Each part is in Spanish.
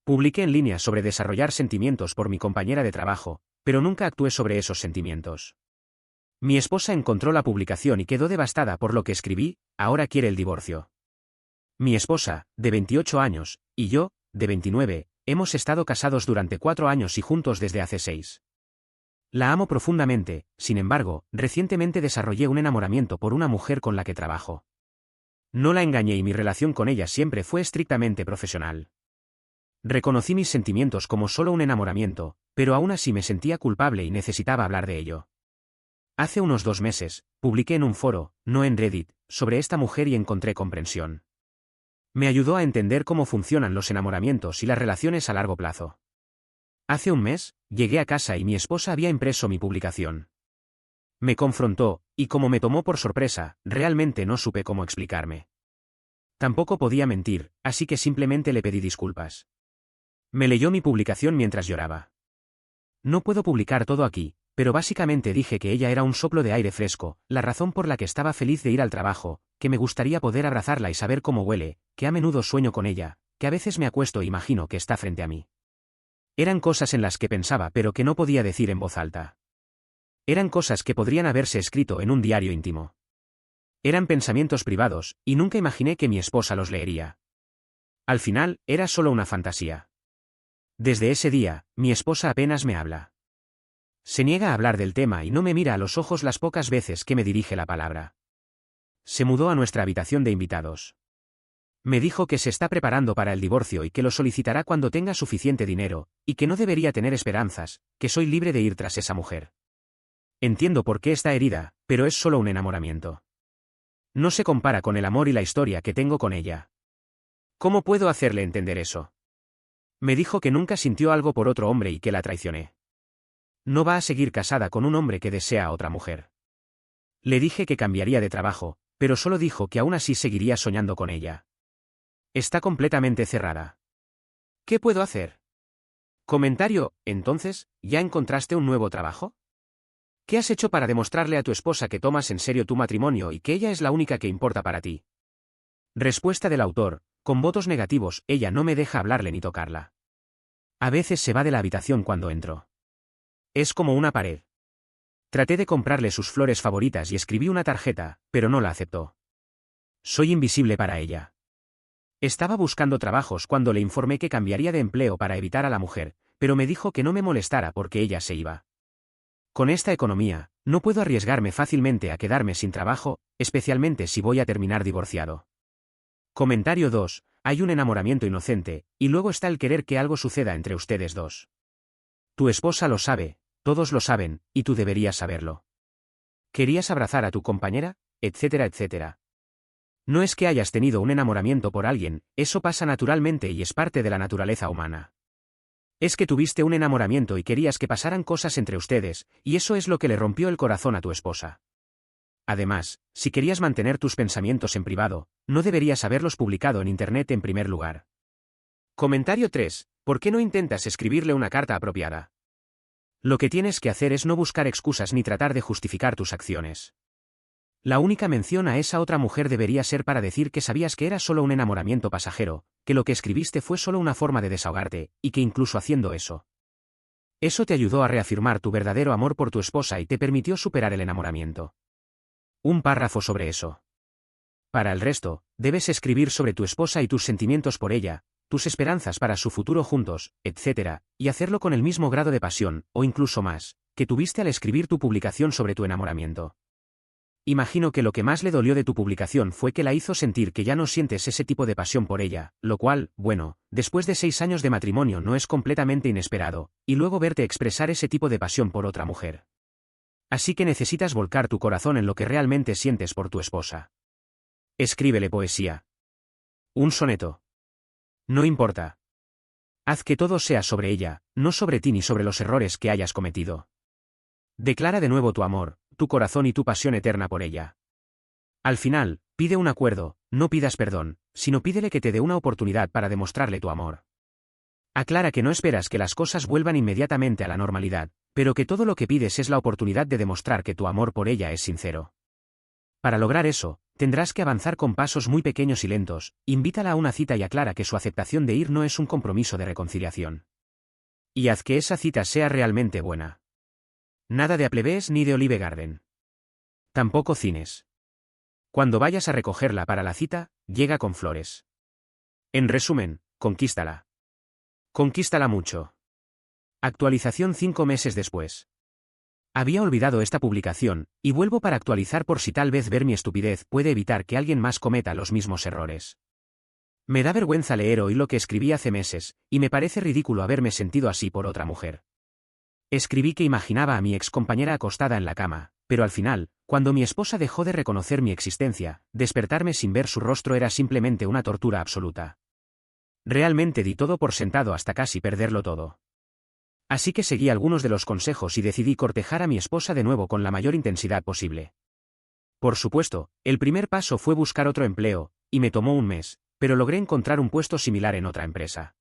Publiqué en línea sobre desarrollar sentimientos por mi compañera de trabajo, pero nunca actué sobre esos sentimientos. Mi esposa encontró la publicación y quedó devastada por lo que escribí, ahora quiere el divorcio. Mi esposa, de 28 años, y yo, de 29, hemos estado casados durante 4 años y juntos desde hace 6. La amo profundamente, sin embargo, recientemente desarrollé un enamoramiento por una mujer con la que trabajo. No la engañé y mi relación con ella siempre fue estrictamente profesional. Reconocí mis sentimientos como solo un enamoramiento, pero aún así me sentía culpable y necesitaba hablar de ello. Hace unos 2 meses, publiqué en un foro, no en Reddit, sobre esta mujer y encontré comprensión. Me ayudó a entender cómo funcionan los enamoramientos y las relaciones a largo plazo. Hace un mes, llegué a casa y mi esposa había impreso mi publicación. Me confrontó, y como me tomó por sorpresa, realmente no supe cómo explicarme. Tampoco podía mentir, así que simplemente le pedí disculpas. Me leyó mi publicación mientras lloraba. No puedo publicar todo aquí, pero básicamente dije que ella era un soplo de aire fresco, la razón por la que estaba feliz de ir al trabajo, que me gustaría poder abrazarla y saber cómo huele, que a menudo sueño con ella, que a veces me acuesto e imagino que está frente a mí. Eran cosas en las que pensaba pero que no podía decir en voz alta. Eran cosas que podrían haberse escrito en un diario íntimo. Eran pensamientos privados, y nunca imaginé que mi esposa los leería. Al final, era solo una fantasía. Desde ese día, mi esposa apenas me habla. Se niega a hablar del tema y no me mira a los ojos las pocas veces que me dirige la palabra. Se mudó a nuestra habitación de invitados. Me dijo que se está preparando para el divorcio y que lo solicitará cuando tenga suficiente dinero, y que no debería tener esperanzas, que soy libre de ir tras esa mujer. Entiendo por qué está herida, pero es solo un enamoramiento. No se compara con el amor y la historia que tengo con ella. ¿Cómo puedo hacerle entender eso? Me dijo que nunca sintió algo por otro hombre y que la traicioné. No va a seguir casada con un hombre que desea a otra mujer. Le dije que cambiaría de trabajo, pero solo dijo que aún así seguiría soñando con ella. Está completamente cerrada. ¿Qué puedo hacer? Comentario, entonces, ¿ya encontraste un nuevo trabajo? ¿Qué has hecho para demostrarle a tu esposa que tomas en serio tu matrimonio y que ella es la única que importa para ti? Respuesta del autor, con votos negativos, ella no me deja hablarle ni tocarla. A veces se va de la habitación cuando entro. Es como una pared. Traté de comprarle sus flores favoritas y escribí una tarjeta, pero no la aceptó. Soy invisible para ella. Estaba buscando trabajos cuando le informé que cambiaría de empleo para evitar a la mujer, pero me dijo que no me molestara porque ella se iba. Con esta economía, no puedo arriesgarme fácilmente a quedarme sin trabajo, especialmente si voy a terminar divorciado. Comentario 2. Hay un enamoramiento inocente, y luego está el querer que algo suceda entre ustedes dos. Tu esposa lo sabe, todos lo saben, y tú deberías saberlo. ¿Querías abrazar a tu compañera? Etcétera, etcétera. No es que hayas tenido un enamoramiento por alguien, eso pasa naturalmente y es parte de la naturaleza humana. Es que tuviste un enamoramiento y querías que pasaran cosas entre ustedes, y eso es lo que le rompió el corazón a tu esposa. Además, si querías mantener tus pensamientos en privado, no deberías haberlos publicado en Internet en primer lugar. Comentario 3. ¿Por qué no intentas escribirle una carta apropiada? Lo que tienes que hacer es no buscar excusas ni tratar de justificar tus acciones. La única mención a esa otra mujer debería ser para decir que sabías que era solo un enamoramiento pasajero, que lo que escribiste fue solo una forma de desahogarte, y que incluso haciendo eso te ayudó a reafirmar tu verdadero amor por tu esposa y te permitió superar el enamoramiento. Un párrafo sobre eso. Para el resto, debes escribir sobre tu esposa y tus sentimientos por ella, tus esperanzas para su futuro juntos, etc., y hacerlo con el mismo grado de pasión, o incluso más, que tuviste al escribir tu publicación sobre tu enamoramiento. Imagino que lo que más le dolió de tu publicación fue que la hizo sentir que ya no sientes ese tipo de pasión por ella, lo cual, bueno, después de 6 años de matrimonio no es completamente inesperado, y luego verte expresar ese tipo de pasión por otra mujer. Así que necesitas volcar tu corazón en lo que realmente sientes por tu esposa. Escríbele poesía. Un soneto. No importa. Haz que todo sea sobre ella, no sobre ti ni sobre los errores que hayas cometido. Declara de nuevo tu amor, tu corazón y tu pasión eterna por ella. Al final, pide un acuerdo, no pidas perdón, sino pídele que te dé una oportunidad para demostrarle tu amor. Aclara que no esperas que las cosas vuelvan inmediatamente a la normalidad, pero que todo lo que pides es la oportunidad de demostrar que tu amor por ella es sincero. Para lograr eso, tendrás que avanzar con pasos muy pequeños y lentos, invítala a una cita y aclara que su aceptación de ir no es un compromiso de reconciliación. Y haz que esa cita sea realmente buena. Nada de Applebee ni de Olive Garden. Tampoco cines. Cuando vayas a recogerla para la cita, llega con flores. En resumen, conquístala. Conquístala mucho. Actualización 5 meses después. Había olvidado esta publicación, y vuelvo para actualizar por si tal vez ver mi estupidez puede evitar que alguien más cometa los mismos errores. Me da vergüenza leer hoy lo que escribí hace meses, y me parece ridículo haberme sentido así por otra mujer. Escribí que imaginaba a mi excompañera acostada en la cama, pero al final, cuando mi esposa dejó de reconocer mi existencia, despertarme sin ver su rostro era simplemente una tortura absoluta. Realmente di todo por sentado hasta casi perderlo todo. Así que seguí algunos de los consejos y decidí cortejar a mi esposa de nuevo con la mayor intensidad posible. Por supuesto, el primer paso fue buscar otro empleo, y me tomó un mes, pero logré encontrar un puesto similar en otra empresa.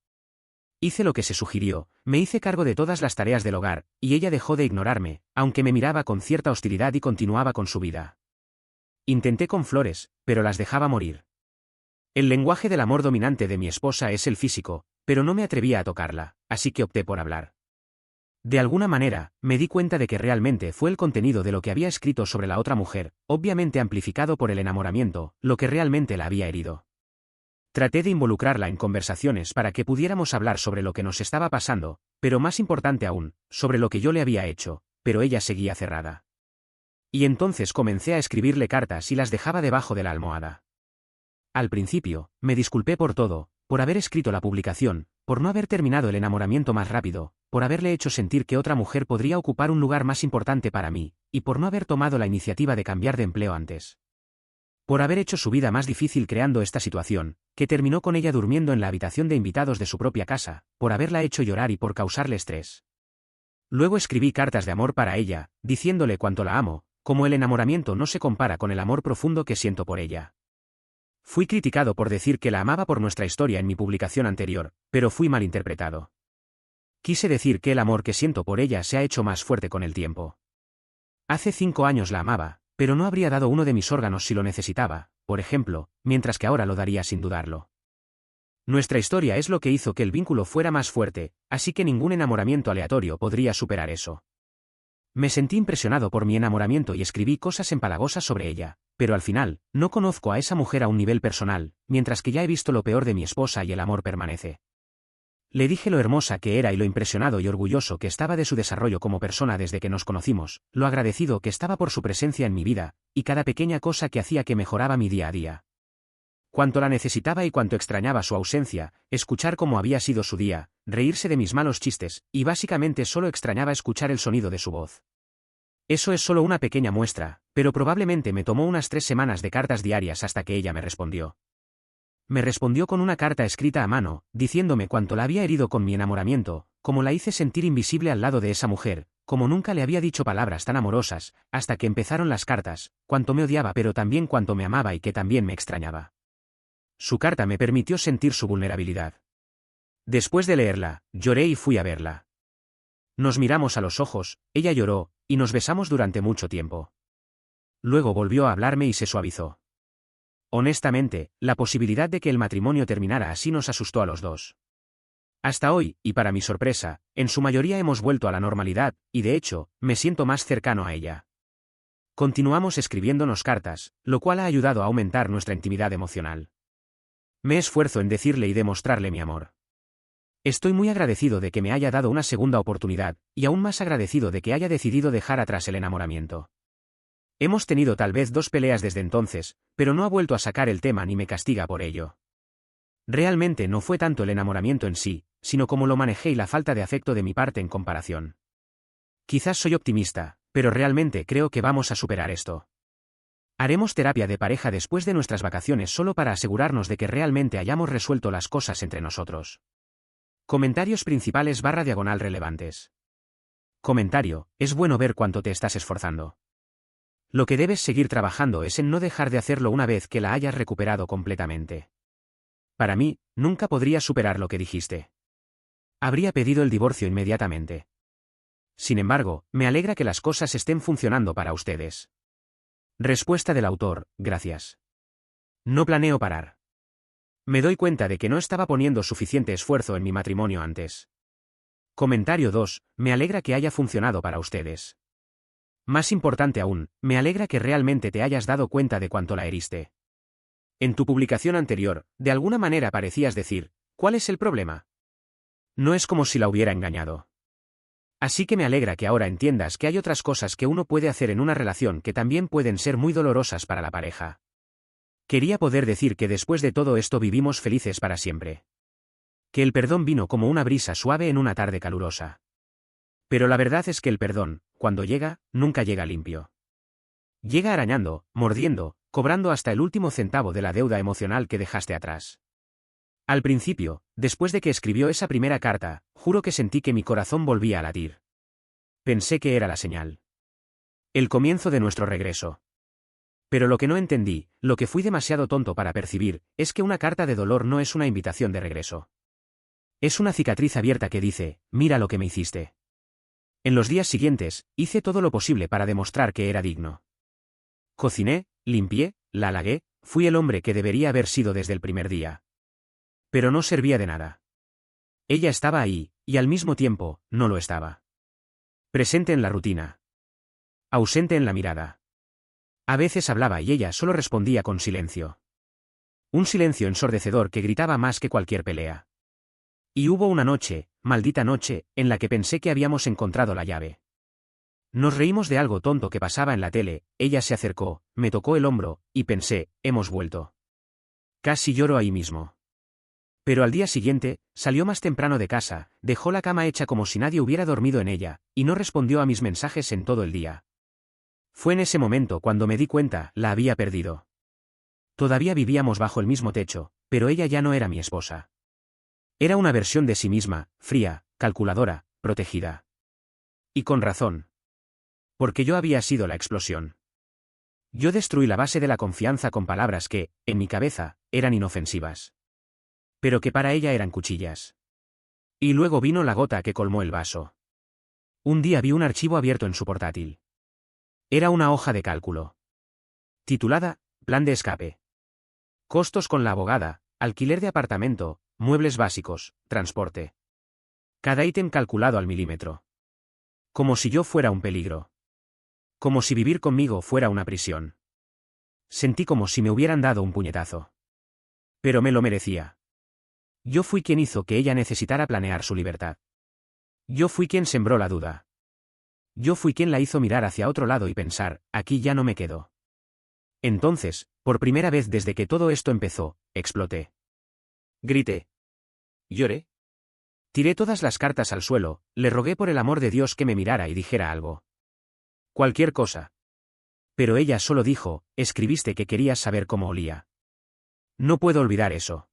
Hice lo que se sugirió, me hice cargo de todas las tareas del hogar, y ella dejó de ignorarme, aunque me miraba con cierta hostilidad y continuaba con su vida. Intenté con flores, pero las dejaba morir. El lenguaje del amor dominante de mi esposa es el físico, pero no me atrevía a tocarla, así que opté por hablar. De alguna manera, me di cuenta de que realmente fue el contenido de lo que había escrito sobre la otra mujer, obviamente amplificado por el enamoramiento, lo que realmente la había herido. Traté de involucrarla en conversaciones para que pudiéramos hablar sobre lo que nos estaba pasando, pero más importante aún, sobre lo que yo le había hecho, pero ella seguía cerrada. Y entonces comencé a escribirle cartas y las dejaba debajo de la almohada. Al principio, me disculpé por todo, por haber escrito la publicación, por no haber terminado el enamoramiento más rápido, por haberle hecho sentir que otra mujer podría ocupar un lugar más importante para mí, y por no haber tomado la iniciativa de cambiar de empleo antes. Por haber hecho su vida más difícil creando esta situación, que terminó con ella durmiendo en la habitación de invitados de su propia casa, por haberla hecho llorar y por causarle estrés. Luego escribí cartas de amor para ella, diciéndole cuánto la amo, como el enamoramiento no se compara con el amor profundo que siento por ella. Fui criticado por decir que la amaba por nuestra historia en mi publicación anterior, pero fui malinterpretado. Quise decir que el amor que siento por ella se ha hecho más fuerte con el tiempo. Hace 5 años la amaba, pero no habría dado uno de mis órganos si lo necesitaba, por ejemplo, mientras que ahora lo daría sin dudarlo. Nuestra historia es lo que hizo que el vínculo fuera más fuerte, así que ningún enamoramiento aleatorio podría superar eso. Me sentí impresionado por mi enamoramiento y escribí cosas empalagosas sobre ella, pero al final, no conozco a esa mujer a un nivel personal, mientras que ya he visto lo peor de mi esposa y el amor permanece. Le dije lo hermosa que era y lo impresionado y orgulloso que estaba de su desarrollo como persona desde que nos conocimos, lo agradecido que estaba por su presencia en mi vida, y cada pequeña cosa que hacía que mejoraba mi día a día. Cuánto la necesitaba y cuánto extrañaba su ausencia, escuchar cómo había sido su día, reírse de mis malos chistes, y básicamente solo extrañaba escuchar el sonido de su voz. Eso es solo una pequeña muestra, pero probablemente me tomó unas 3 semanas de cartas diarias hasta que ella me respondió. Me respondió con una carta escrita a mano, diciéndome cuánto la había herido con mi enamoramiento, cómo la hice sentir invisible al lado de esa mujer, como nunca le había dicho palabras tan amorosas, hasta que empezaron las cartas, cuánto me odiaba pero también cuánto me amaba y que también me extrañaba. Su carta me permitió sentir su vulnerabilidad. Después de leerla, lloré y fui a verla. Nos miramos a los ojos, ella lloró, y nos besamos durante mucho tiempo. Luego volvió a hablarme y se suavizó. Honestamente, la posibilidad de que el matrimonio terminara así nos asustó a los dos. Hasta hoy, y para mi sorpresa, en su mayoría hemos vuelto a la normalidad, y de hecho, me siento más cercano a ella. Continuamos escribiéndonos cartas, lo cual ha ayudado a aumentar nuestra intimidad emocional. Me esfuerzo en decirle y demostrarle mi amor. Estoy muy agradecido de que me haya dado una segunda oportunidad, y aún más agradecido de que haya decidido dejar atrás el enamoramiento. Hemos tenido tal vez 2 peleas desde entonces, pero no ha vuelto a sacar el tema ni me castiga por ello. Realmente no fue tanto el enamoramiento en sí, sino cómo lo manejé y la falta de afecto de mi parte en comparación. Quizás soy optimista, pero realmente creo que vamos a superar esto. Haremos terapia de pareja después de nuestras vacaciones solo para asegurarnos de que realmente hayamos resuelto las cosas entre nosotros. Comentarios principales / relevantes. Comentario: es bueno ver cuánto te estás esforzando. Lo que debes seguir trabajando es en no dejar de hacerlo una vez que la hayas recuperado completamente. Para mí, nunca podría superar lo que dijiste. Habría pedido el divorcio inmediatamente. Sin embargo, me alegra que las cosas estén funcionando para ustedes. Respuesta del autor: gracias. No planeo parar. Me doy cuenta de que no estaba poniendo suficiente esfuerzo en mi matrimonio antes. Comentario 2. Me alegra que haya funcionado para ustedes. Más importante aún, me alegra que realmente te hayas dado cuenta de cuánto la heriste. En tu publicación anterior, de alguna manera parecías decir, ¿cuál es el problema? No es como si la hubiera engañado. Así que me alegra que ahora entiendas que hay otras cosas que uno puede hacer en una relación que también pueden ser muy dolorosas para la pareja. Quería poder decir que después de todo esto vivimos felices para siempre. Que el perdón vino como una brisa suave en una tarde calurosa. Pero la verdad es que el perdón, cuando llega, nunca llega limpio. Llega arañando, mordiendo, cobrando hasta el último centavo de la deuda emocional que dejaste atrás. Al principio, después de que escribió esa primera carta, juro que sentí que mi corazón volvía a latir. Pensé que era la señal. El comienzo de nuestro regreso. Pero lo que no entendí, lo que fui demasiado tonto para percibir, es que una carta de dolor no es una invitación de regreso. Es una cicatriz abierta que dice, mira lo que me hiciste. En los días siguientes, hice todo lo posible para demostrar que era digno. Cociné, limpié, la halagué, fui el hombre que debería haber sido desde el primer día. Pero no servía de nada. Ella estaba ahí, y al mismo tiempo, no lo estaba. Presente en la rutina. Ausente en la mirada. A veces hablaba y ella solo respondía con silencio. Un silencio ensordecedor que gritaba más que cualquier pelea. Y hubo una noche, maldita noche, en la que pensé que habíamos encontrado la llave. Nos reímos de algo tonto que pasaba en la tele, ella se acercó, me tocó el hombro, y pensé, hemos vuelto. Casi lloro ahí mismo. Pero al día siguiente, salió más temprano de casa, dejó la cama hecha como si nadie hubiera dormido en ella, y no respondió a mis mensajes en todo el día. Fue en ese momento cuando me di cuenta, la había perdido. Todavía vivíamos bajo el mismo techo, pero ella ya no era mi esposa. Era una versión de sí misma, fría, calculadora, protegida. Y con razón. Porque yo había sido la explosión. Yo destruí la base de la confianza con palabras que, en mi cabeza, eran inofensivas. Pero que para ella eran cuchillas. Y luego vino la gota que colmó el vaso. Un día vi un archivo abierto en su portátil. Era una hoja de cálculo. Titulada, Plan de escape. Costos con la abogada, alquiler de apartamento, muebles básicos, transporte. Cada ítem calculado al milímetro. Como si yo fuera un peligro. Como si vivir conmigo fuera una prisión. Sentí como si me hubieran dado un puñetazo. Pero me lo merecía. Yo fui quien hizo que ella necesitara planear su libertad. Yo fui quien sembró la duda. Yo fui quien la hizo mirar hacia otro lado y pensar, aquí ya no me quedo. Entonces, por primera vez desde que todo esto empezó, exploté. Grité. Lloré. Tiré todas las cartas al suelo, le rogué por el amor de Dios que me mirara y dijera algo. Cualquier cosa. Pero ella solo dijo, escribiste que querías saber cómo olía. No puedo olvidar eso.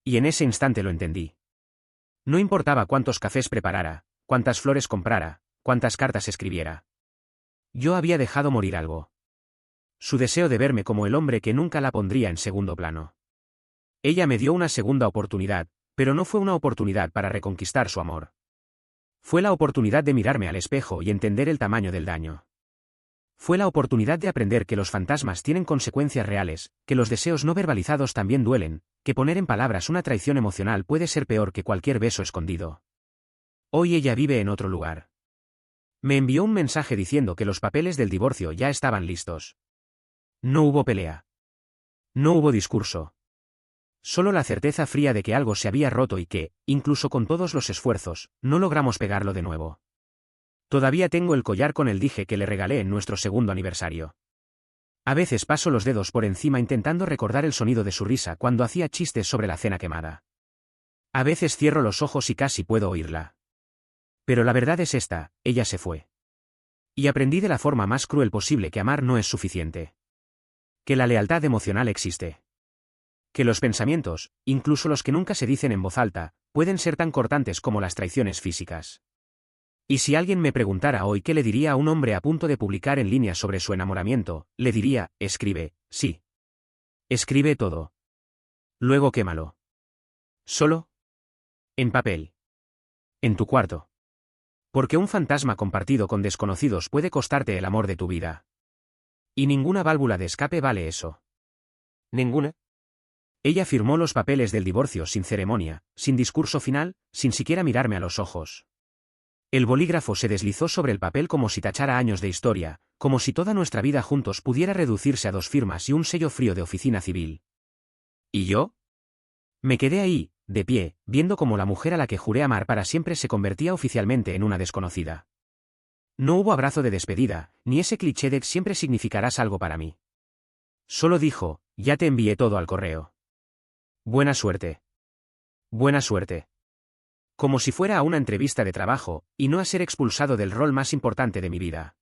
Y en ese instante lo entendí. No importaba cuántos cafés preparara, cuántas flores comprara, cuántas cartas escribiera. Yo había dejado morir algo. Su deseo de verme como el hombre que nunca la pondría en segundo plano. Ella me dio una segunda oportunidad, pero no fue una oportunidad para reconquistar su amor. Fue la oportunidad de mirarme al espejo y entender el tamaño del daño. Fue la oportunidad de aprender que los fantasmas tienen consecuencias reales, que los deseos no verbalizados también duelen, que poner en palabras una traición emocional puede ser peor que cualquier beso escondido. Hoy ella vive en otro lugar. Me envió un mensaje diciendo que los papeles del divorcio ya estaban listos. No hubo pelea. No hubo discurso. Solo la certeza fría de que algo se había roto y que, incluso con todos los esfuerzos, no logramos pegarlo de nuevo. Todavía tengo el collar con el dije que le regalé en nuestro segundo aniversario. A veces paso los dedos por encima intentando recordar el sonido de su risa cuando hacía chistes sobre la cena quemada. A veces cierro los ojos y casi puedo oírla. Pero la verdad es esta, ella se fue. Y aprendí de la forma más cruel posible que amar no es suficiente. Que la lealtad emocional existe. Que los pensamientos, incluso los que nunca se dicen en voz alta, pueden ser tan cortantes como las traiciones físicas. Y si alguien me preguntara hoy qué le diría a un hombre a punto de publicar en línea sobre su enamoramiento, le diría, escribe, sí. Escribe todo. Luego quémalo. ¿Solo? En papel. En tu cuarto. Porque un fantasma compartido con desconocidos puede costarte el amor de tu vida. Y ninguna válvula de escape vale eso. Ninguna. Ella firmó los papeles del divorcio sin ceremonia, sin discurso final, sin siquiera mirarme a los ojos. El bolígrafo se deslizó sobre el papel como si tachara años de historia, como si toda nuestra vida juntos pudiera reducirse a 2 firmas y un sello frío de oficina civil. ¿Y yo? Me quedé ahí, de pie, viendo cómo la mujer a la que juré amar para siempre se convertía oficialmente en una desconocida. No hubo abrazo de despedida, ni ese cliché de siempre significarás algo para mí. Solo dijo, ya te envié todo al correo. Buena suerte. Buena suerte. Como si fuera a una entrevista de trabajo, y no a ser expulsado del rol más importante de mi vida.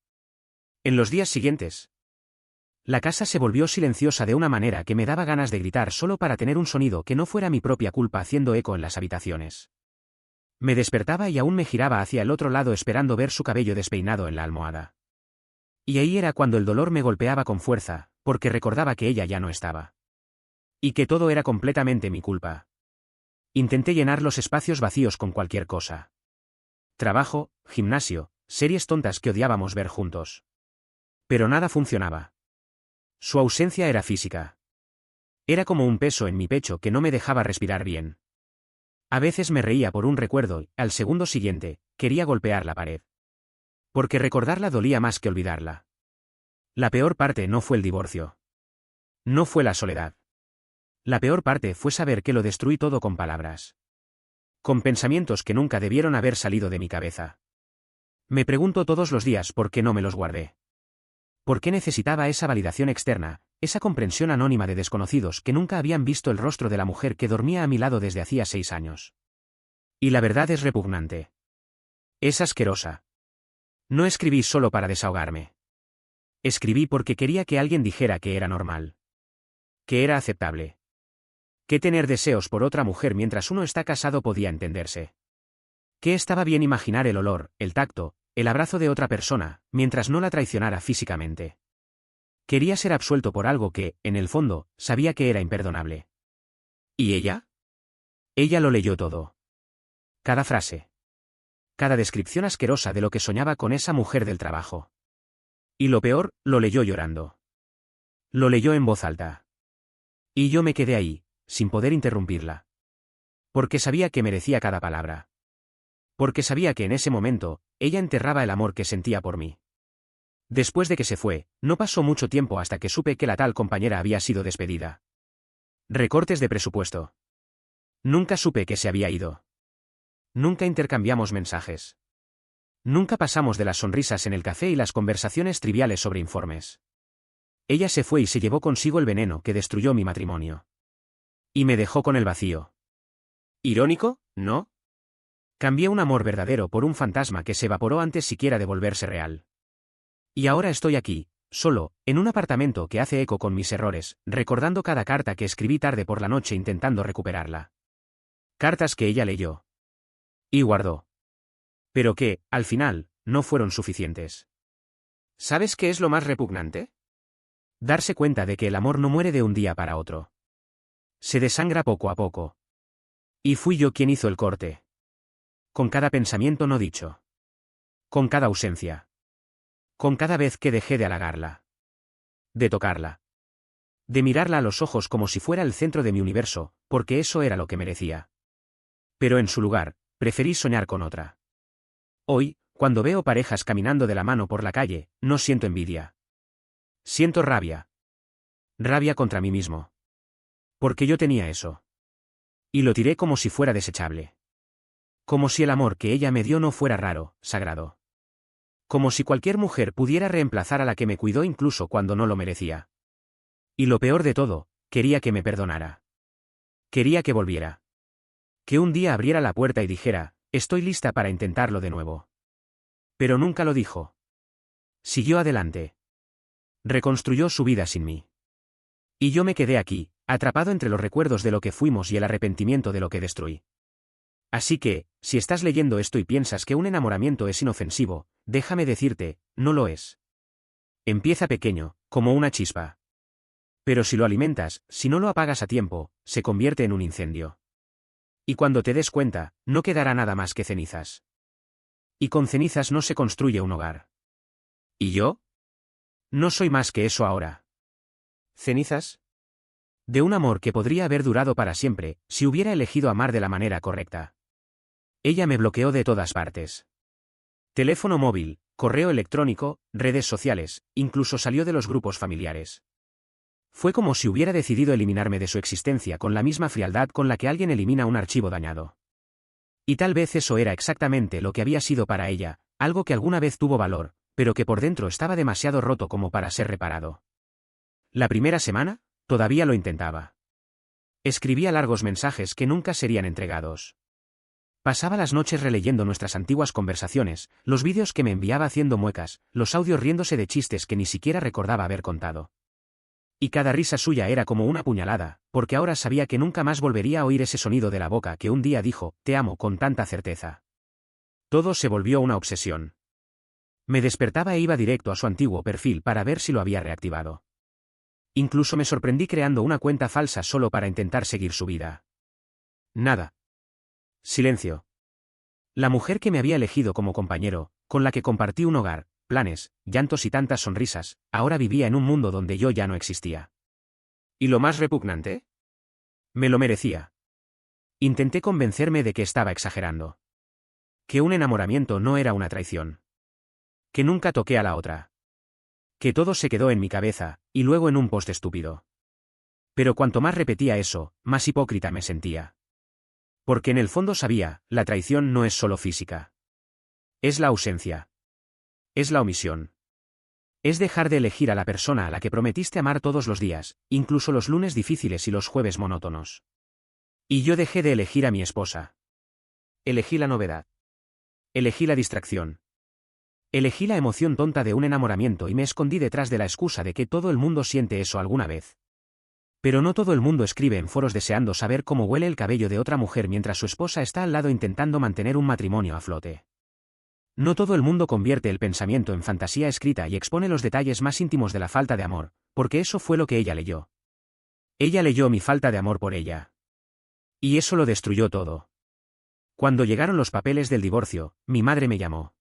En los días siguientes, la casa se volvió silenciosa de una manera que me daba ganas de gritar solo para tener un sonido que no fuera mi propia culpa haciendo eco en las habitaciones. Me despertaba y aún me giraba hacia el otro lado esperando ver su cabello despeinado en la almohada. Y ahí era cuando el dolor me golpeaba con fuerza, porque recordaba que ella ya no estaba. Y que todo era completamente mi culpa. Intenté llenar los espacios vacíos con cualquier cosa. Trabajo, gimnasio, series tontas que odiábamos ver juntos. Pero nada funcionaba. Su ausencia era física. Era como un peso en mi pecho que no me dejaba respirar bien. A veces me reía por un recuerdo y, al segundo siguiente, quería golpear la pared. Porque recordarla dolía más que olvidarla. La peor parte no fue el divorcio. No fue la soledad. La peor parte fue saber que lo destruí todo con palabras. Con pensamientos que nunca debieron haber salido de mi cabeza. Me pregunto todos los días por qué no me los guardé. ¿Por qué necesitaba esa validación externa, esa comprensión anónima de desconocidos que nunca habían visto el rostro de la mujer que dormía a mi lado desde hacía 6 años? Y la verdad es repugnante. Es asquerosa. No escribí solo para desahogarme. Escribí porque quería que alguien dijera que era normal. Que era aceptable. Que tener deseos por otra mujer mientras uno está casado podía entenderse. Que estaba bien imaginar el olor, el tacto, el abrazo de otra persona, mientras no la traicionara físicamente. Quería ser absuelto por algo que, en el fondo, sabía que era imperdonable. ¿Y ella? Ella lo leyó todo. Cada frase. Cada descripción asquerosa de lo que soñaba con esa mujer del trabajo. Y lo peor, lo leyó llorando. Lo leyó en voz alta. Y yo me quedé ahí, sin poder interrumpirla. Porque sabía que merecía cada palabra. Porque sabía que en ese momento, ella enterraba el amor que sentía por mí. Después de que se fue, no pasó mucho tiempo hasta que supe que la tal compañera había sido despedida. Recortes de presupuesto. Nunca supe que se había ido. Nunca intercambiamos mensajes. Nunca pasamos de las sonrisas en el café y las conversaciones triviales sobre informes. Ella se fue y se llevó consigo el veneno que destruyó mi matrimonio. Y me dejó con el vacío. ¿Irónico, no? Cambié un amor verdadero por un fantasma que se evaporó antes siquiera de volverse real. Y ahora estoy aquí, solo, en un apartamento que hace eco con mis errores, recordando cada carta que escribí tarde por la noche intentando recuperarla. Cartas que ella leyó. Y guardó. Pero que, al final, no fueron suficientes. ¿Sabes qué es lo más repugnante? Darse cuenta de que el amor no muere de un día para otro. Se desangra poco a poco. Y fui yo quien hizo el corte. Con cada pensamiento no dicho. Con cada ausencia. Con cada vez que dejé de halagarla. De tocarla. De mirarla a los ojos como si fuera el centro de mi universo, porque eso era lo que merecía. Pero en su lugar, preferí soñar con otra. Hoy, cuando veo parejas caminando de la mano por la calle, no siento envidia. Siento rabia. Rabia contra mí mismo. Porque yo tenía eso. Y lo tiré como si fuera desechable. Como si el amor que ella me dio no fuera raro, sagrado. Como si cualquier mujer pudiera reemplazar a la que me cuidó incluso cuando no lo merecía. Y lo peor de todo, quería que me perdonara. Quería que volviera. Que un día abriera la puerta y dijera, estoy lista para intentarlo de nuevo. Pero nunca lo dijo. Siguió adelante. Reconstruyó su vida sin mí. Y yo me quedé aquí, atrapado entre los recuerdos de lo que fuimos y el arrepentimiento de lo que destruí. Así que, si estás leyendo esto y piensas que un enamoramiento es inofensivo, déjame decirte, no lo es. Empieza pequeño, como una chispa. Pero si lo alimentas, si no lo apagas a tiempo, se convierte en un incendio. Y cuando te des cuenta, no quedará nada más que cenizas. Y con cenizas no se construye un hogar. ¿Y yo? No soy más que eso ahora. ¿Cenizas? De un amor que podría haber durado para siempre, si hubiera elegido amar de la manera correcta. Ella me bloqueó de todas partes. Teléfono móvil, correo electrónico, redes sociales, incluso salió de los grupos familiares. Fue como si hubiera decidido eliminarme de su existencia con la misma frialdad con la que alguien elimina un archivo dañado. Y tal vez eso era exactamente lo que había sido para ella, algo que alguna vez tuvo valor, pero que por dentro estaba demasiado roto como para ser reparado. La primera semana, todavía lo intentaba. Escribía largos mensajes que nunca serían entregados. Pasaba las noches releyendo nuestras antiguas conversaciones, los vídeos que me enviaba haciendo muecas, los audios riéndose de chistes que ni siquiera recordaba haber contado. Y cada risa suya era como una puñalada, porque ahora sabía que nunca más volvería a oír ese sonido de la boca que un día dijo, «Te amo» con tanta certeza. Todo se volvió una obsesión. Me despertaba e iba directo a su antiguo perfil para ver si lo había reactivado. Incluso me sorprendí creando una cuenta falsa solo para intentar seguir su vida. Nada. Silencio. La mujer que me había elegido como compañero, con la que compartí un hogar, planes, llantos y tantas sonrisas, ahora vivía en un mundo donde yo ya no existía. ¿Y lo más repugnante? Me lo merecía. Intenté convencerme de que estaba exagerando. Que un enamoramiento no era una traición. Que nunca toqué a la otra. Que todo se quedó en mi cabeza, y luego en un post estúpido. Pero cuanto más repetía eso, más hipócrita me sentía. Porque en el fondo sabía, la traición no es solo física. Es la ausencia. Es la omisión. Es dejar de elegir a la persona a la que prometiste amar todos los días, incluso los lunes difíciles y los jueves monótonos. Y yo dejé de elegir a mi esposa. Elegí la novedad. Elegí la distracción. Elegí la emoción tonta de un enamoramiento y me escondí detrás de la excusa de que todo el mundo siente eso alguna vez. Pero no todo el mundo escribe en foros deseando saber cómo huele el cabello de otra mujer mientras su esposa está al lado intentando mantener un matrimonio a flote. No todo el mundo convierte el pensamiento en fantasía escrita y expone los detalles más íntimos de la falta de amor, porque eso fue lo que ella leyó. Ella leyó mi falta de amor por ella. Y eso lo destruyó todo. Cuando llegaron los papeles del divorcio, mi madre me llamó.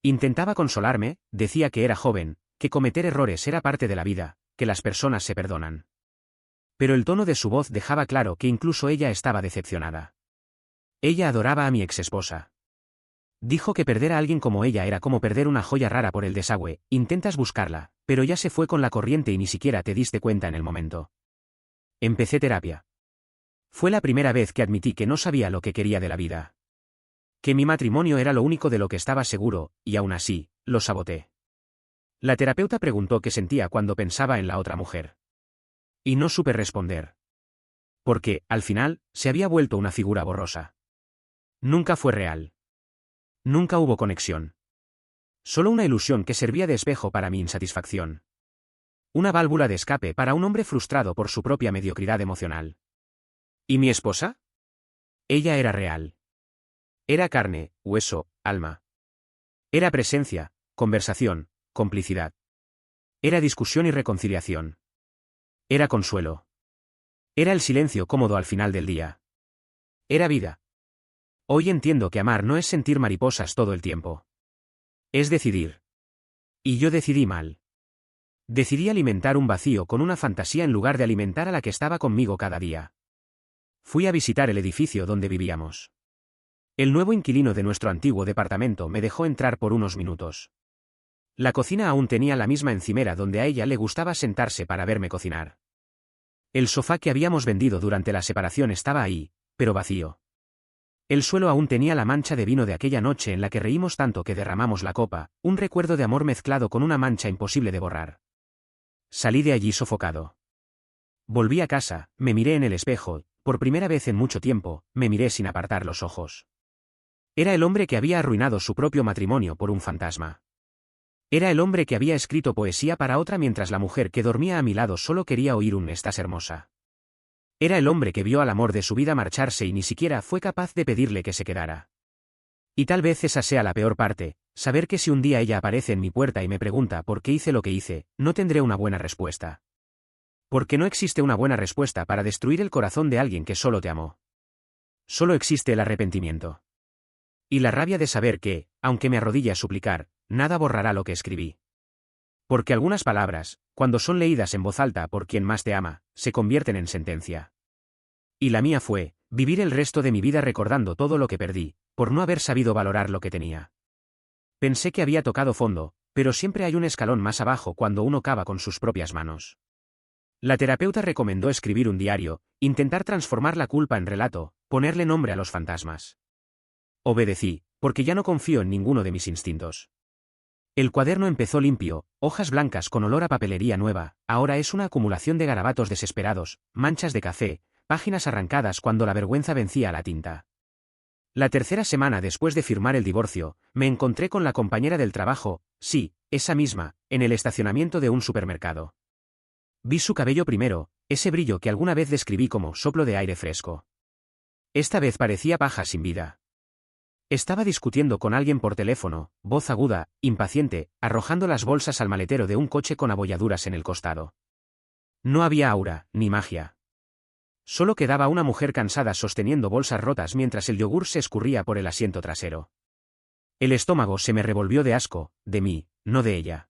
Intentaba consolarme, decía que era joven, que cometer errores era parte de la vida, que las personas se perdonan. Pero el tono de su voz dejaba claro que incluso ella estaba decepcionada. Ella adoraba a mi exesposa. Dijo que perder a alguien como ella era como perder una joya rara por el desagüe, intentas buscarla, pero ya se fue con la corriente y ni siquiera te diste cuenta en el momento. Empecé terapia. Fue la primera vez que admití que no sabía lo que quería de la vida. Que mi matrimonio era lo único de lo que estaba seguro, y aún así, lo saboté. La terapeuta preguntó qué sentía cuando pensaba en la otra mujer. Y no supe responder. Porque, al final, se había vuelto una figura borrosa. Nunca fue real. Nunca hubo conexión. Solo una ilusión que servía de espejo para mi insatisfacción. Una válvula de escape para un hombre frustrado por su propia mediocridad emocional. ¿Y mi esposa? Ella era real. Era carne, hueso, alma. Era presencia, conversación, complicidad. Era discusión y reconciliación. Era consuelo. Era el silencio cómodo al final del día. Era vida. Hoy entiendo que amar no es sentir mariposas todo el tiempo. Es decidir. Y yo decidí mal. Decidí alimentar un vacío con una fantasía en lugar de alimentar a la que estaba conmigo cada día. Fui a visitar el edificio donde vivíamos. El nuevo inquilino de nuestro antiguo departamento me dejó entrar por unos minutos. La cocina aún tenía la misma encimera donde a ella le gustaba sentarse para verme cocinar. El sofá que habíamos vendido durante la separación estaba ahí, pero vacío. El suelo aún tenía la mancha de vino de aquella noche en la que reímos tanto que derramamos la copa, un recuerdo de amor mezclado con una mancha imposible de borrar. Salí de allí sofocado. Volví a casa, me miré en el espejo, por primera vez en mucho tiempo, me miré sin apartar los ojos. Era el hombre que había arruinado su propio matrimonio por un fantasma. Era el hombre que había escrito poesía para otra mientras la mujer que dormía a mi lado solo quería oír un «estás hermosa». Era el hombre que vio al amor de su vida marcharse y ni siquiera fue capaz de pedirle que se quedara. Y tal vez esa sea la peor parte, saber que si un día ella aparece en mi puerta y me pregunta por qué hice lo que hice, no tendré una buena respuesta. Porque no existe una buena respuesta para destruir el corazón de alguien que solo te amó. Solo existe el arrepentimiento. Y la rabia de saber que, aunque me arrodille a suplicar, nada borrará lo que escribí. Porque algunas palabras, cuando son leídas en voz alta por quien más te ama, se convierten en sentencia. Y la mía fue, vivir el resto de mi vida recordando todo lo que perdí, por no haber sabido valorar lo que tenía. Pensé que había tocado fondo, pero siempre hay un escalón más abajo cuando uno cava con sus propias manos. La terapeuta recomendó escribir un diario, intentar transformar la culpa en relato, ponerle nombre a los fantasmas. Obedecí, porque ya no confío en ninguno de mis instintos. El cuaderno empezó limpio, hojas blancas con olor a papelería nueva, ahora es una acumulación de garabatos desesperados, manchas de café, páginas arrancadas cuando la vergüenza vencía a la tinta. La tercera semana después de firmar el divorcio, me encontré con la compañera del trabajo, sí, esa misma, en el estacionamiento de un supermercado. Vi su cabello primero, ese brillo que alguna vez describí como soplo de aire fresco. Esta vez parecía paja sin vida. Estaba discutiendo con alguien por teléfono, voz aguda, impaciente, arrojando las bolsas al maletero de un coche con abolladuras en el costado. No había aura, ni magia. Solo quedaba una mujer cansada sosteniendo bolsas rotas mientras el yogur se escurría por el asiento trasero. El estómago se me revolvió de asco, de mí, no de ella.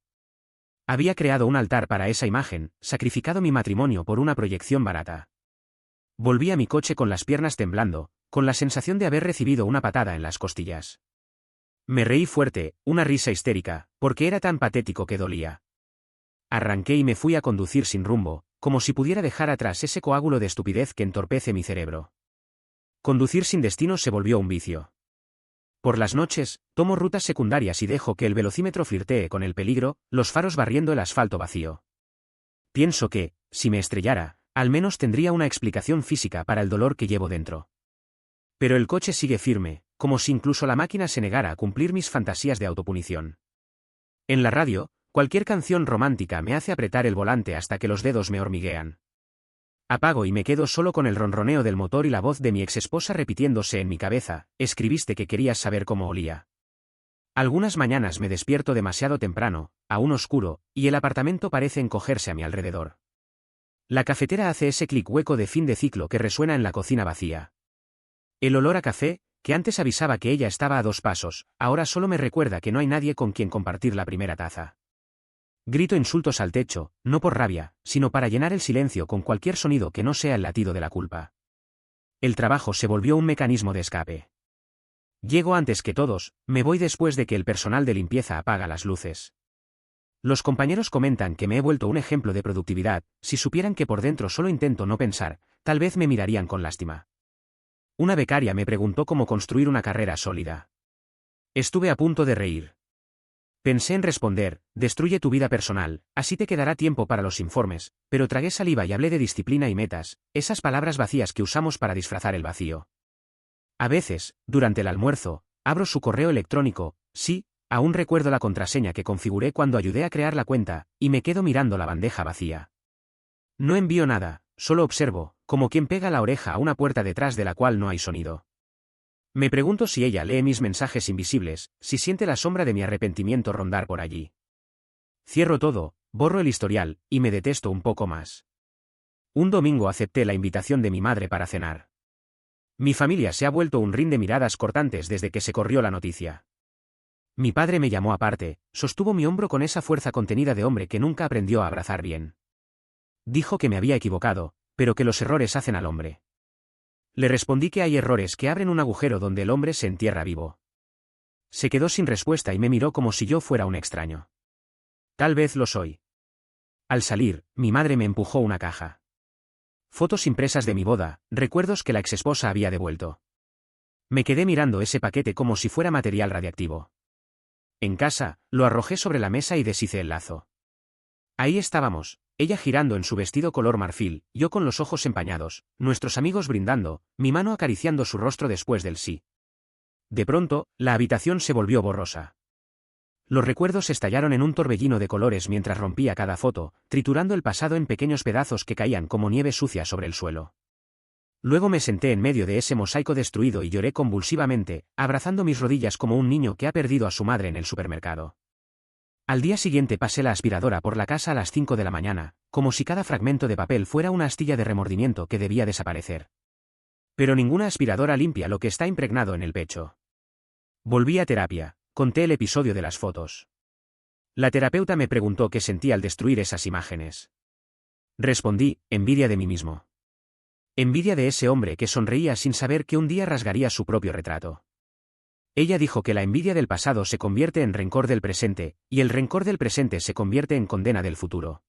Había creado un altar para esa imagen, sacrificado mi matrimonio por una proyección barata. Volví a mi coche con las piernas temblando, con la sensación de haber recibido una patada en las costillas. Me reí fuerte, una risa histérica, porque era tan patético que dolía. Arranqué y me fui a conducir sin rumbo, como si pudiera dejar atrás ese coágulo de estupidez que entorpece mi cerebro. Conducir sin destino se volvió un vicio. Por las noches, tomo rutas secundarias y dejo que el velocímetro flirtee con el peligro, los faros barriendo el asfalto vacío. Pienso que, si me estrellara, al menos tendría una explicación física para el dolor que llevo dentro. Pero el coche sigue firme, como si incluso la máquina se negara a cumplir mis fantasías de autopunición. En la radio, cualquier canción romántica me hace apretar el volante hasta que los dedos me hormiguean. Apago y me quedo solo con el ronroneo del motor y la voz de mi exesposa repitiéndose en mi cabeza: escribiste que querías saber cómo olía. Algunas mañanas me despierto demasiado temprano, aún oscuro, y el apartamento parece encogerse a mi alrededor. La cafetera hace ese clic hueco de fin de ciclo que resuena en la cocina vacía. El olor a café, que antes avisaba que ella estaba a 2 pasos, ahora solo me recuerda que no hay nadie con quien compartir la primera taza. Grito insultos al techo, no por rabia, sino para llenar el silencio con cualquier sonido que no sea el latido de la culpa. El trabajo se volvió un mecanismo de escape. Llego antes que todos, me voy después de que el personal de limpieza apaga las luces. Los compañeros comentan que me he vuelto un ejemplo de productividad. Si supieran que por dentro solo intento no pensar, tal vez me mirarían con lástima. Una becaria me preguntó cómo construir una carrera sólida. Estuve a punto de reír. Pensé en responder: destruye tu vida personal, así te quedará tiempo para los informes, pero tragué saliva y hablé de disciplina y metas, esas palabras vacías que usamos para disfrazar el vacío. A veces, durante el almuerzo, abro su correo electrónico, sí, aún recuerdo la contraseña que configuré cuando ayudé a crear la cuenta, y me quedo mirando la bandeja vacía. No envío nada, solo observo, como quien pega la oreja a una puerta detrás de la cual no hay sonido. Me pregunto si ella lee mis mensajes invisibles, si siente la sombra de mi arrepentimiento rondar por allí. Cierro todo, borro el historial, y me detesto un poco más. Un domingo acepté la invitación de mi madre para cenar. Mi familia se ha vuelto un rin de miradas cortantes desde que se corrió la noticia. Mi padre me llamó aparte, sostuvo mi hombro con esa fuerza contenida de hombre que nunca aprendió a abrazar bien. Dijo que me había equivocado, pero que los errores hacen al hombre. Le respondí que hay errores que abren un agujero donde el hombre se entierra vivo. Se quedó sin respuesta y me miró como si yo fuera un extraño. Tal vez lo soy. Al salir, mi madre me empujó una caja. Fotos impresas de mi boda, recuerdos que la exesposa había devuelto. Me quedé mirando ese paquete como si fuera material radiactivo. En casa, lo arrojé sobre la mesa y deshice el lazo. Ahí estábamos, ella girando en su vestido color marfil, yo con los ojos empañados, nuestros amigos brindando, mi mano acariciando su rostro después del sí. De pronto, la habitación se volvió borrosa. Los recuerdos estallaron en un torbellino de colores mientras rompía cada foto, triturando el pasado en pequeños pedazos que caían como nieve sucia sobre el suelo. Luego me senté en medio de ese mosaico destruido y lloré convulsivamente, abrazando mis rodillas como un niño que ha perdido a su madre en el supermercado. Al día siguiente pasé la aspiradora por la casa a las 5 de la mañana, como si cada fragmento de papel fuera una astilla de remordimiento que debía desaparecer. Pero ninguna aspiradora limpia lo que está impregnado en el pecho. Volví a terapia, conté el episodio de las fotos. La terapeuta me preguntó qué sentía al destruir esas imágenes. Respondí, envidia de mí mismo. Envidia de ese hombre que sonreía sin saber que un día rasgaría su propio retrato. Ella dijo que la envidia del pasado se convierte en rencor del presente, y el rencor del presente se convierte en condena del futuro.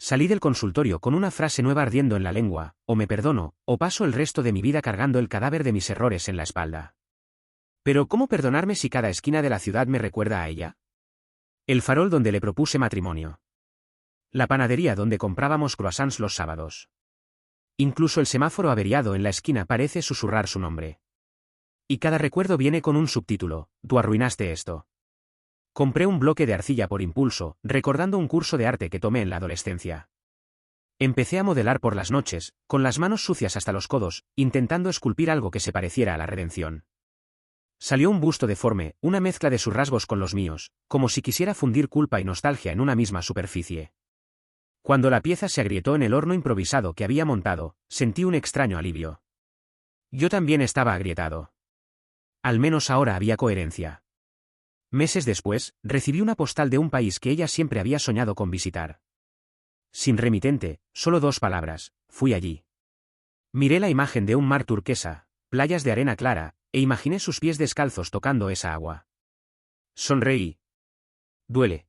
Salí del consultorio con una frase nueva ardiendo en la lengua: o me perdono, o paso el resto de mi vida cargando el cadáver de mis errores en la espalda. Pero ¿cómo perdonarme si cada esquina de la ciudad me recuerda a ella? El farol donde le propuse matrimonio. La panadería donde comprábamos croissants los sábados. Incluso el semáforo averiado en la esquina parece susurrar su nombre. Y cada recuerdo viene con un subtítulo: tú arruinaste esto. Compré un bloque de arcilla por impulso, recordando un curso de arte que tomé en la adolescencia. Empecé a modelar por las noches, con las manos sucias hasta los codos, intentando esculpir algo que se pareciera a la redención. Salió un busto deforme, una mezcla de sus rasgos con los míos, como si quisiera fundir culpa y nostalgia en una misma superficie. Cuando la pieza se agrietó en el horno improvisado que había montado, sentí un extraño alivio. Yo también estaba agrietado. Al menos ahora había coherencia. Meses después, recibí una postal de un país que ella siempre había soñado con visitar. Sin remitente, solo 2 palabras: fui allí. Miré la imagen de un mar turquesa, playas de arena clara, e imaginé sus pies descalzos tocando esa agua. Sonreí. Duele.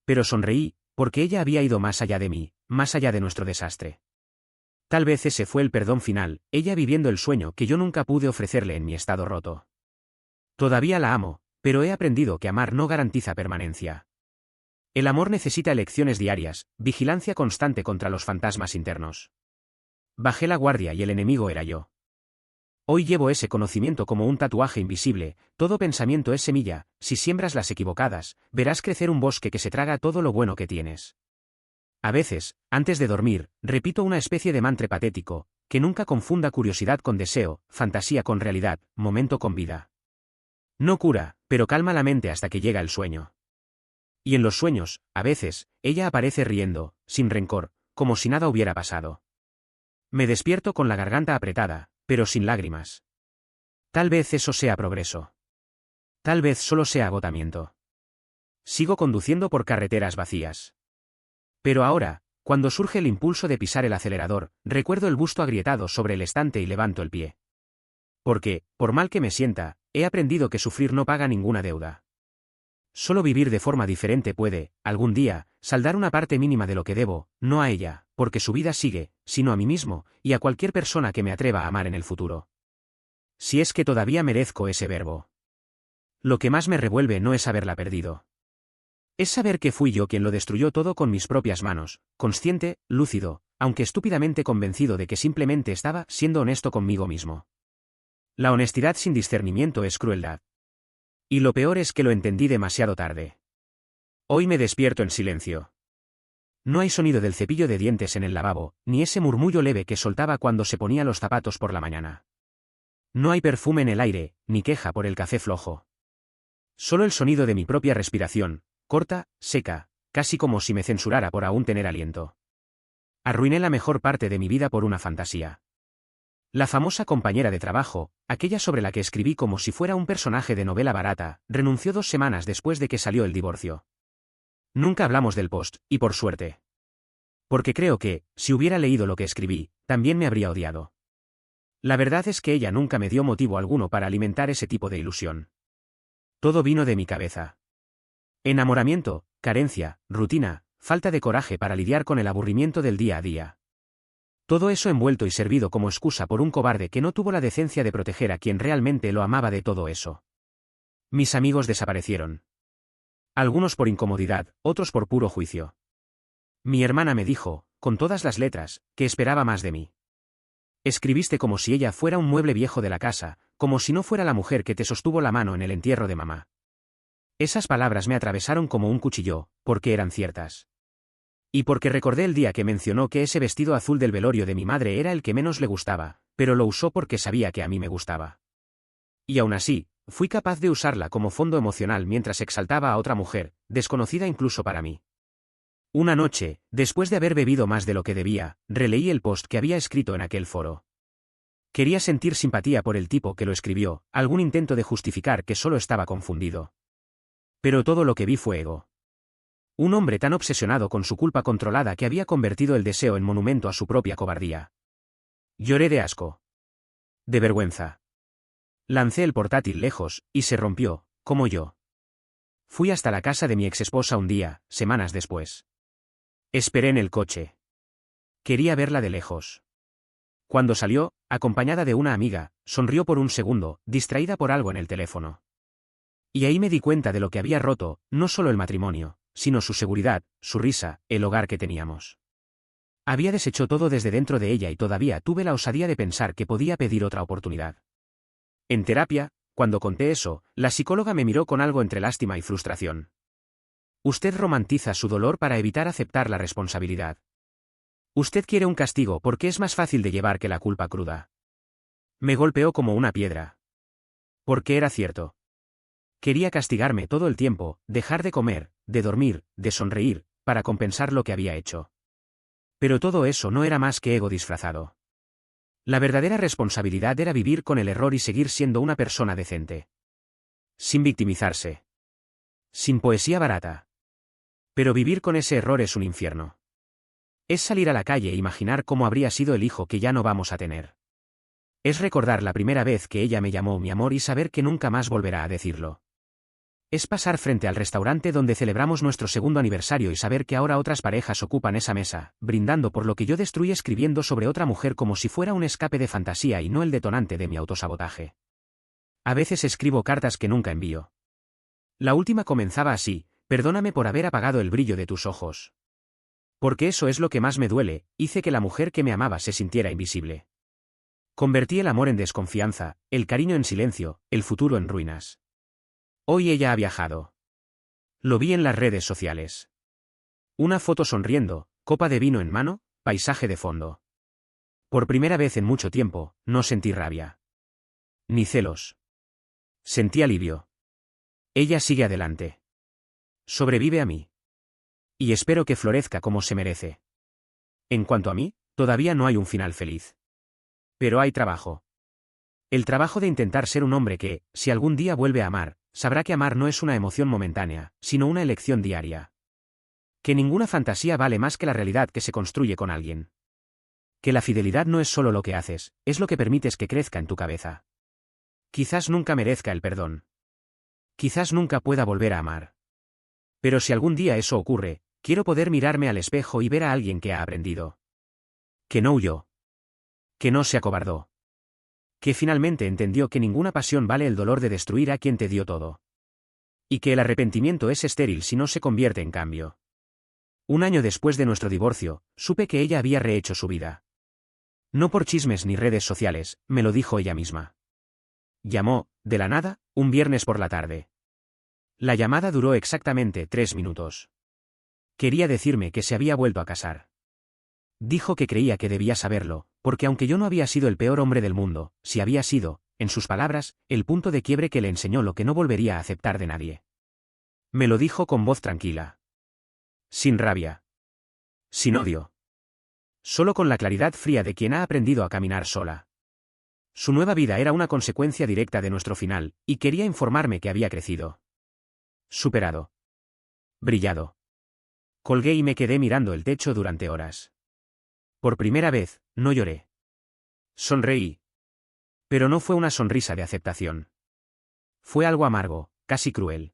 Pero sonreí, porque ella había ido más allá de mí, más allá de nuestro desastre. Tal vez ese fue el perdón final, ella viviendo el sueño que yo nunca pude ofrecerle en mi estado roto. Todavía la amo, pero he aprendido que amar no garantiza permanencia. El amor necesita elecciones diarias, vigilancia constante contra los fantasmas internos. Bajé la guardia y el enemigo era yo. Hoy llevo ese conocimiento como un tatuaje invisible: todo pensamiento es semilla, si siembras las equivocadas, verás crecer un bosque que se traga todo lo bueno que tienes. A veces, antes de dormir, repito una especie de mantra patético: que nunca confunda curiosidad con deseo, fantasía con realidad, momento con vida. No cura, pero calma la mente hasta que llega el sueño. Y en los sueños, a veces, ella aparece riendo, sin rencor, como si nada hubiera pasado. Me despierto con la garganta apretada, pero sin lágrimas. Tal vez eso sea progreso. Tal vez solo sea agotamiento. Sigo conduciendo por carreteras vacías. Pero ahora, cuando surge el impulso de pisar el acelerador, recuerdo el busto agrietado sobre el estante y levanto el pie. Porque, por mal que me sienta, he aprendido que sufrir no paga ninguna deuda. Solo vivir de forma diferente puede, algún día, saldar una parte mínima de lo que debo, no a ella, porque su vida sigue, sino a mí mismo, y a cualquier persona que me atreva a amar en el futuro. Si es que todavía merezco ese verbo. Lo que más me revuelve no es haberla perdido. Es saber que fui yo quien lo destruyó todo con mis propias manos, consciente, lúcido, aunque estúpidamente convencido de que simplemente estaba siendo honesto conmigo mismo. La honestidad sin discernimiento es crueldad. Y lo peor es que lo entendí demasiado tarde. Hoy me despierto en silencio. No hay sonido del cepillo de dientes en el lavabo, ni ese murmullo leve que soltaba cuando se ponía los zapatos por la mañana. No hay perfume en el aire, ni queja por el café flojo. Solo el sonido de mi propia respiración, corta, seca, casi como si me censurara por aún tener aliento. Arruiné la mejor parte de mi vida por una fantasía. La famosa compañera de trabajo, aquella sobre la que escribí como si fuera un personaje de novela barata, renunció 2 semanas después de que salió el divorcio. Nunca hablamos del post, y por suerte. Porque creo que, si hubiera leído lo que escribí, también me habría odiado. La verdad es que ella nunca me dio motivo alguno para alimentar ese tipo de ilusión. Todo vino de mi cabeza. Enamoramiento, carencia, rutina, falta de coraje para lidiar con el aburrimiento del día a día. Todo eso envuelto y servido como excusa por un cobarde que no tuvo la decencia de proteger a quien realmente lo amaba de todo eso. Mis amigos desaparecieron. Algunos por incomodidad, otros por puro juicio. Mi hermana me dijo, con todas las letras, que esperaba más de mí. Escribiste como si ella fuera un mueble viejo de la casa, como si no fuera la mujer que te sostuvo la mano en el entierro de mamá. Esas palabras me atravesaron como un cuchillo, porque eran ciertas. Y porque recordé el día que mencionó que ese vestido azul del velorio de mi madre era el que menos le gustaba, pero lo usó porque sabía que a mí me gustaba. Y aún así, fui capaz de usarla como fondo emocional mientras exaltaba a otra mujer, desconocida incluso para mí. Una noche, después de haber bebido más de lo que debía, releí el post que había escrito en aquel foro. Quería sentir simpatía por el tipo que lo escribió, algún intento de justificar que solo estaba confundido. Pero todo lo que vi fue ego. Un hombre tan obsesionado con su culpa controlada que había convertido el deseo en monumento a su propia cobardía. Lloré de asco. De vergüenza. Lancé el portátil lejos, y se rompió, como yo. Fui hasta la casa de mi exesposa un día, semanas después. Esperé en el coche. Quería verla de lejos. Cuando salió, acompañada de una amiga, sonrió por un segundo, distraída por algo en el teléfono. Y ahí me di cuenta de lo que había roto, no solo el matrimonio, sino su seguridad, su risa, el hogar que teníamos. Había deshecho todo desde dentro de ella y todavía tuve la osadía de pensar que podía pedir otra oportunidad. En terapia, cuando conté eso, la psicóloga me miró con algo entre lástima y frustración. Usted romantiza su dolor para evitar aceptar la responsabilidad. Usted quiere un castigo porque es más fácil de llevar que la culpa cruda. Me golpeó como una piedra. Porque era cierto. Quería castigarme todo el tiempo, dejar de comer, de dormir, de sonreír, para compensar lo que había hecho. Pero todo eso no era más que ego disfrazado. La verdadera responsabilidad era vivir con el error y seguir siendo una persona decente. Sin victimizarse. Sin poesía barata. Pero vivir con ese error es un infierno. Es salir a la calle e imaginar cómo habría sido el hijo que ya no vamos a tener. Es recordar la primera vez que ella me llamó mi amor y saber que nunca más volverá a decirlo. Es pasar frente al restaurante donde celebramos nuestro segundo aniversario y saber que ahora otras parejas ocupan esa mesa, brindando por lo que yo destruí escribiendo sobre otra mujer como si fuera un escape de fantasía y no el detonante de mi autosabotaje. A veces escribo cartas que nunca envío. La última comenzaba así: perdóname por haber apagado el brillo de tus ojos. Porque eso es lo que más me duele, hice que la mujer que me amaba se sintiera invisible. Convertí el amor en desconfianza, el cariño en silencio, el futuro en ruinas. Hoy ella ha viajado. Lo vi en las redes sociales. Una foto sonriendo, copa de vino en mano, paisaje de fondo. Por primera vez en mucho tiempo, no sentí rabia. Ni celos. Sentí alivio. Ella sigue adelante. Sobrevive a mí. Y espero que florezca como se merece. En cuanto a mí, todavía no hay un final feliz. Pero hay trabajo. El trabajo de intentar ser un hombre que, si algún día vuelve a amar, sabrá que amar no es una emoción momentánea, sino una elección diaria. Que ninguna fantasía vale más que la realidad que se construye con alguien. Que la fidelidad no es solo lo que haces, es lo que permites que crezca en tu cabeza. Quizás nunca merezca el perdón. Quizás nunca pueda volver a amar. Pero si algún día eso ocurre, quiero poder mirarme al espejo y ver a alguien que ha aprendido. Que no huyó. Que no se acobardó. Que finalmente entendió que ninguna pasión vale el dolor de destruir a quien te dio todo. Y que el arrepentimiento es estéril si no se convierte en cambio. Un año después de nuestro divorcio, supe que ella había rehecho su vida. No por chismes ni redes sociales, me lo dijo ella misma. Llamó, de la nada, un viernes por la tarde. La llamada duró exactamente 3 minutos. Quería decirme que se había vuelto a casar. Dijo que creía que debía saberlo, porque aunque yo no había sido el peor hombre del mundo, sí había sido, en sus palabras, el punto de quiebre que le enseñó lo que no volvería a aceptar de nadie. Me lo dijo con voz tranquila. Sin rabia. Sin odio. Solo con la claridad fría de quien ha aprendido a caminar sola. Su nueva vida era una consecuencia directa de nuestro final, y quería informarme que había crecido. Superado. Brillado. Colgué y me quedé mirando el techo durante horas. Por primera vez, no lloré. Sonreí. Pero no fue una sonrisa de aceptación. Fue algo amargo, casi cruel.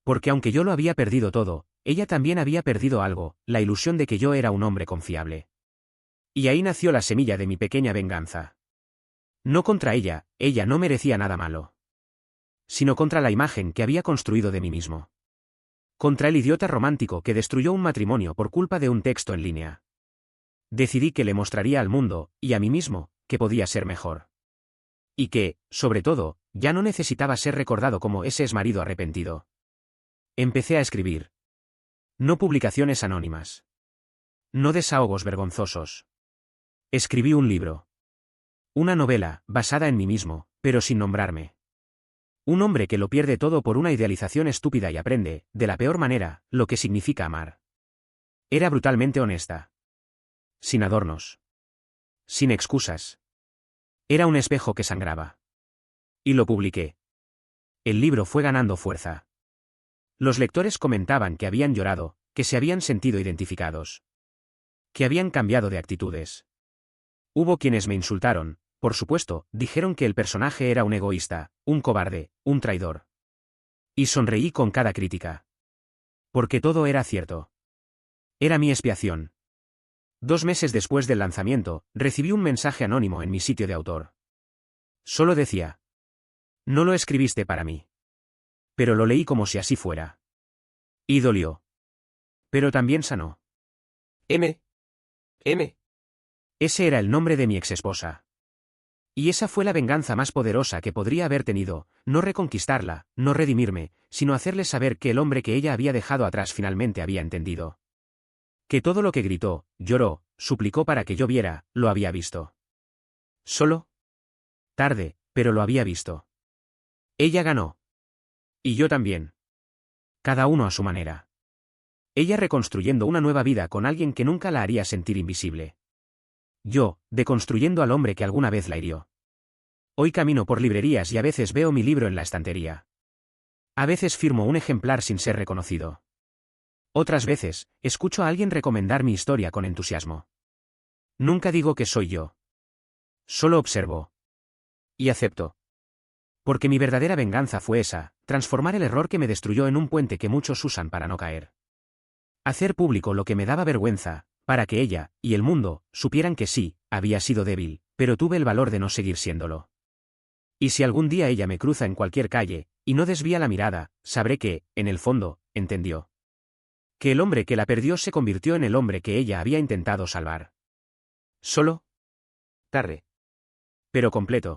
Porque aunque yo lo había perdido todo, ella también había perdido algo, la ilusión de que yo era un hombre confiable. Y ahí nació la semilla de mi pequeña venganza. No contra ella no merecía nada malo. Sino contra la imagen que había construido de mí mismo. Contra el idiota romántico que destruyó un matrimonio por culpa de un texto en línea. Decidí que le mostraría al mundo, y a mí mismo, que podía ser mejor. Y que, sobre todo, ya no necesitaba ser recordado como ese exmarido arrepentido. Empecé a escribir. No publicaciones anónimas. No desahogos vergonzosos. Escribí un libro. Una novela, basada en mí mismo, pero sin nombrarme. Un hombre que lo pierde todo por una idealización estúpida y aprende, de la peor manera, lo que significa amar. Era brutalmente honesta. Sin adornos. Sin excusas. Era un espejo que sangraba. Y lo publiqué. El libro fue ganando fuerza. Los lectores comentaban que habían llorado, que se habían sentido identificados, que habían cambiado de actitudes. Hubo quienes me insultaron, por supuesto, dijeron que el personaje era un egoísta, un cobarde, un traidor. Y sonreí con cada crítica. Porque todo era cierto. Era mi expiación. 2 meses después del lanzamiento, recibí un mensaje anónimo en mi sitio de autor. Solo decía: no lo escribiste para mí. Pero lo leí como si así fuera. Y dolió. Pero también sanó. M. Ese era el nombre de mi exesposa. Y esa fue la venganza más poderosa que podría haber tenido, no reconquistarla, no redimirme, sino hacerle saber que el hombre que ella había dejado atrás finalmente había entendido. Que todo lo que gritó, lloró, suplicó para que yo viera, lo había visto. Solo tarde, pero lo había visto. Ella ganó. Y yo también. Cada uno a su manera. Ella reconstruyendo una nueva vida con alguien que nunca la haría sentir invisible. Yo, deconstruyendo al hombre que alguna vez la hirió. Hoy camino por librerías y a veces veo mi libro en la estantería. A veces firmo un ejemplar sin ser reconocido. Otras veces, escucho a alguien recomendar mi historia con entusiasmo. Nunca digo que soy yo. Solo observo. Y acepto. Porque mi verdadera venganza fue esa, transformar el error que me destruyó en un puente que muchos usan para no caer. Hacer público lo que me daba vergüenza, para que ella, y el mundo, supieran que sí, había sido débil, pero tuve el valor de no seguir siéndolo. Y si algún día ella me cruza en cualquier calle, y no desvía la mirada, sabré que, en el fondo, entendió. Que el hombre que la perdió se convirtió en el hombre que ella había intentado salvar. Solo tarde. Pero completo.